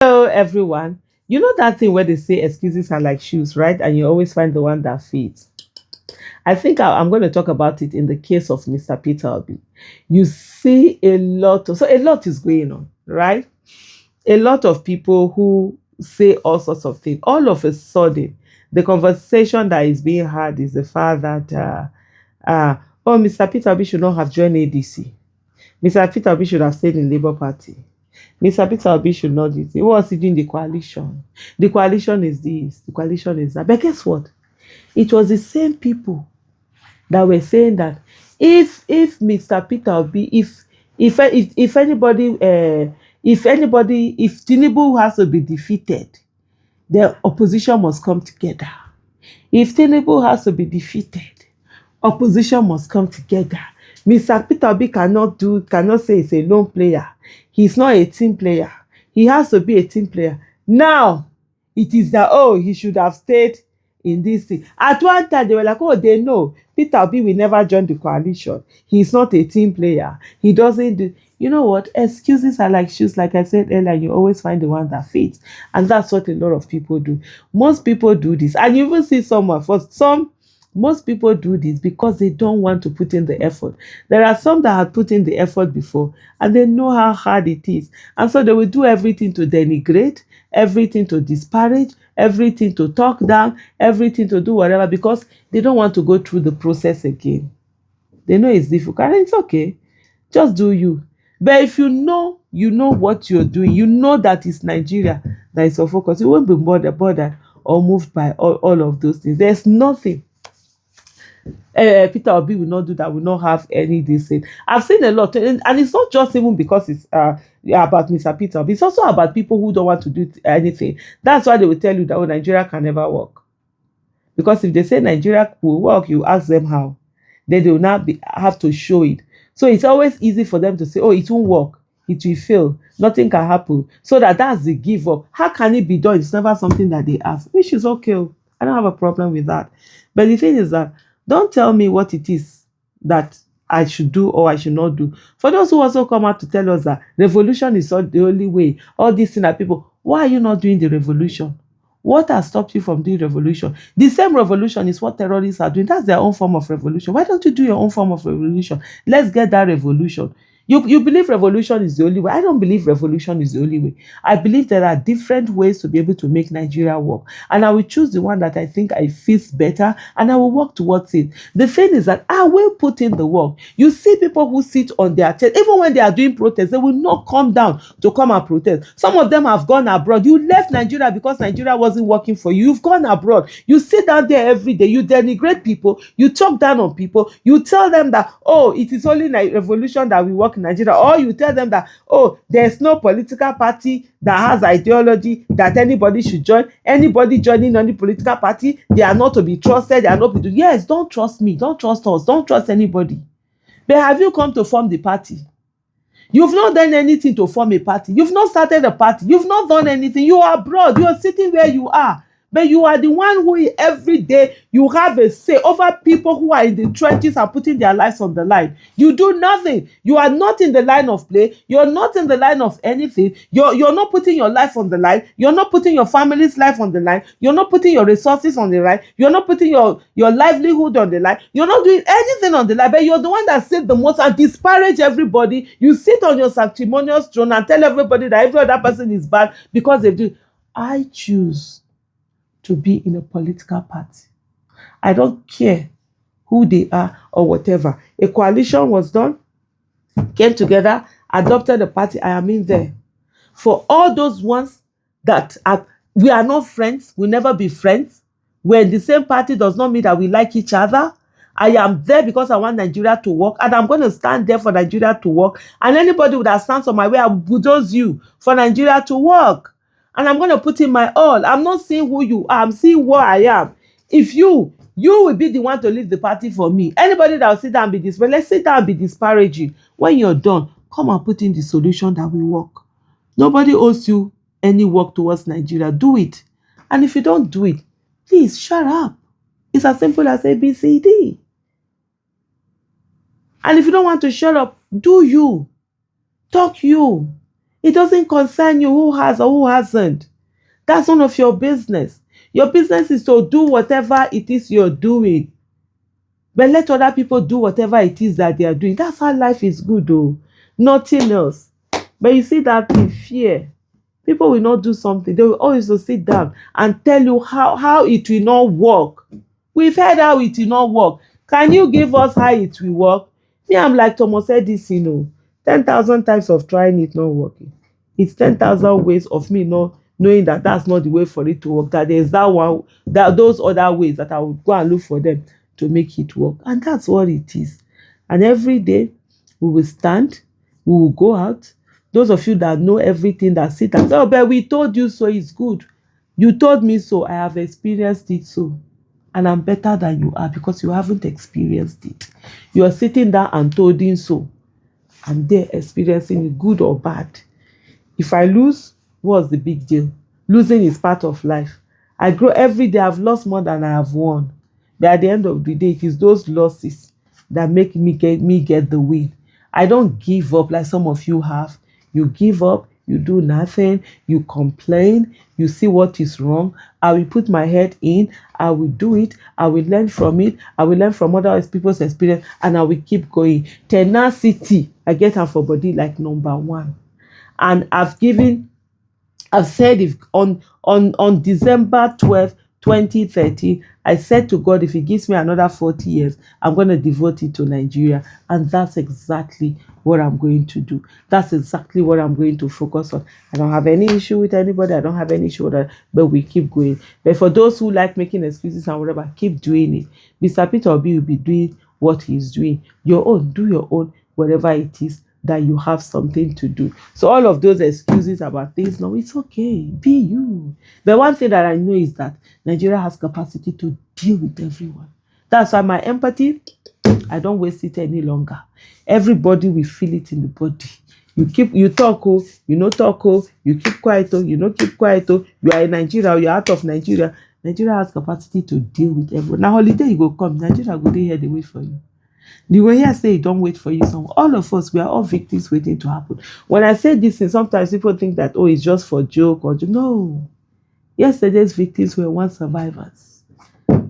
Hello, everyone. You know that thing where they say excuses are like shoes, right? And you always find the one that fits. I think I'm going to talk about it in the case of Mr. Peter Obi. You see a lot is going on, right? A lot of people who say all sorts of things. All of a sudden, the conversation that is being had is the fact that, oh, Mr. Peter Obi should not have joined ADC. Mr. Peter Obi should have stayed in Labour Party. Mr. Peter Obi should not do this. He was doing the coalition. The coalition is this. The coalition is that. But guess what? It was the same people that were saying that if Mr. Peter Obi, if anybody, if Tinubu has to be defeated, the opposition must come together. If Tinubu has to be defeated, opposition must come together. Mr. Peter Obi cannot say he's a lone player. He's not a team player. He has to be a team player. Now, it is that, oh, he should have stayed in this thing. At one time, they were like, oh, they know Peter Obi will never join the coalition. He's not a team player. He doesn't do. You know what? Excuses are like shoes. Like I said earlier, you always find the one that fits. And that's what a lot of people do. Most people do this. And you even see someone, for some, most people do this because they don't want to put in the effort. There are some that have put in the effort before and they know how hard it is. And so they will do everything to denigrate, everything to disparage, everything to talk down, everything to do whatever because they don't want to go through the process again. They know it's difficult and it's okay. Just do you. But if you know what you're doing, you know that it's Nigeria that is your focus. You won't be bothered or moved by all of those things. There's nothing Peter Obi will not do that, will not have any this. I've seen a lot, and it's not just even because it's about Mr. Peter Obi. It's also about people who don't want to do anything. That's why they will tell you that Nigeria can never work. Because if they say Nigeria will work, you ask them how. Then they will not have to show it. So it's always easy for them to say, oh, it won't work. It will fail. Nothing can happen. So that's the give up. How can it be done? It's never something that they ask, which is okay. I don't have a problem with that. But the thing is that don't tell me what it is that I should do or I should not do. For those who also come out to tell us that revolution is not the only way, all these things that people, why are you not doing the revolution? What has stopped you from doing revolution? The same revolution is what terrorists are doing. That's their own form of revolution. Why don't you do your own form of revolution? Let's get that revolution. You believe revolution is the only way. I don't believe revolution is the only way. I believe there are different ways to be able to make Nigeria work. And I will choose the one that I think I fits better and I will work towards it. The thing is that I will put in the work. You see people who sit on their chest, even when they are doing protests, they will not come down to come and protest. Some of them have gone abroad. You left Nigeria because Nigeria wasn't working for you. You've gone abroad. You sit down there every day. You denigrate people. You talk down on people. You tell them that, oh, it is only revolution that we work in Nigeria, or you tell them that, oh, there's no political party that has ideology that anybody should join. Anybody joining any political party, they are not to be trusted. They are not to be. Yes, don't trust me. Don't trust us. Don't trust anybody. But have you come to form the party? You've not done anything to form a party. You've not started a party. You've not done anything. You are abroad. You are sitting where you are. But you are the one who every day you have a say over people who are in the trenches and putting their lives on the line. You do nothing. You are not in the line of play. You're not in the line of anything. You're not putting your life on the line. You're not putting your family's life on the line. You're not putting your resources on the line. You're not putting your livelihood on the line. You're not doing anything on the line. But you're the one that said the most and disparage everybody. You sit on your sanctimonious throne and tell everybody that every other person is bad because they do. I choose to be in a political party. I don't care who they are or whatever. A coalition was done, came together, adopted a party. I am in there. For all those ones that we are not friends, we'll never be friends. We're in the same party does not mean that we like each other. I am there because I want Nigeria to work, and I'm going to stand there for Nigeria to work. And anybody that stands on my way, I will bulldoze you for Nigeria to work. And I'm going to put in my all. I'm not seeing who you are. I'm seeing where I am. If you will be the one to leave the party for me. Anybody that will sit down and be disparaging, let's sit down and be disparaging. When you're done, come and put in the solution that will work. Nobody owes you any work towards Nigeria. Do it. And if you don't do it, please shut up. It's as simple as A, B, C, D. And if you don't want to shut up, do you. Talk you. It doesn't concern you who has or who hasn't. That's none of your business. Your business is to do whatever it is you're doing. But let other people do whatever it is that they are doing. That's how life is good, though. Nothing else. But you see that in fear, people will not do something. They will always will sit down and tell you how it will not work. We've heard how it will not work. Can you give us how it will work? Me, I'm like Thomas Edison, 10,000 times of trying it not working. It's 10,000 ways of me not knowing that that's not the way for it to work. That there's that one, that those other ways that I would go and look for them to make it work. And that's what it is. And every day we will stand, we will go out. Those of you that know everything, that sit and say, oh, but we told you so, it's good. You told me so, I have experienced it so. And I'm better than you are because you haven't experienced it. You are sitting down and told so. I'm there experiencing it, good or bad. If I lose, what's the big deal? Losing is part of life. I grow every day. I've lost more than I have won. But at the end of the day, it is those losses that make me get the win. I don't give up like some of you have. You give up, you do nothing, you complain, you see what is wrong. I will put my head in, I will do it, I will learn from it, I will learn from other people's experience, and I will keep going. Tenacity, I get her for body like number one. And I've said, if on December 12th, 2030, I said to God, if he gives me another 40 years, I'm going to devote it to Nigeria. And that's exactly what I'm going to do. That's exactly what I'm going to focus on. I don't have any issue with anybody. I don't have any issue with that, but we keep going. But for those who like making excuses and whatever, keep doing it. Mr. Peter Obi will be doing what he's doing. Your own, do your own, whatever it is that you have something to do. So all of those excuses about things, no, it's okay. Be you. The one thing that I know is that Nigeria has capacity to deal with everyone. That's why my empathy, I don't waste it any longer. Everybody will feel it in the body. You talk, you no talk, you keep quiet, you no keep quiet, you are in Nigeria, you're out of Nigeria. Nigeria has capacity to deal with everyone. Now holiday you go come, Nigeria go dey here dey wait for you. The way here say don't wait for you, so all of us, we are all victims waiting to happen. When I say this thing, sometimes people think that, oh, it's just for joke or no. Yesterday's victims were once survivors.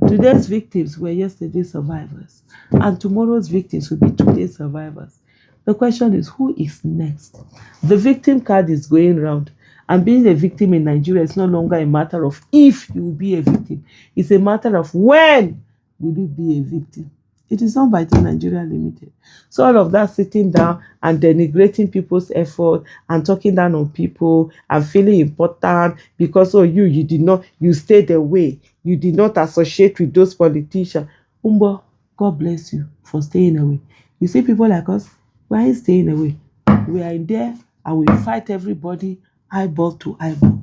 Today's victims were yesterday's survivors. And tomorrow's victims will be today's survivors. The question is, who is next? The victim card is going round. And being a victim in Nigeria is no longer a matter of if you will be a victim. It's a matter of when will you be a victim. It is not by the Nigeria Limited. So all of that sitting down and denigrating people's effort and talking down on people and feeling important because you stayed away. You did not associate with those politicians. Umbo, God bless you for staying away. You see people like us, we ain't staying away. We are in there and we fight everybody eyeball to eyeball.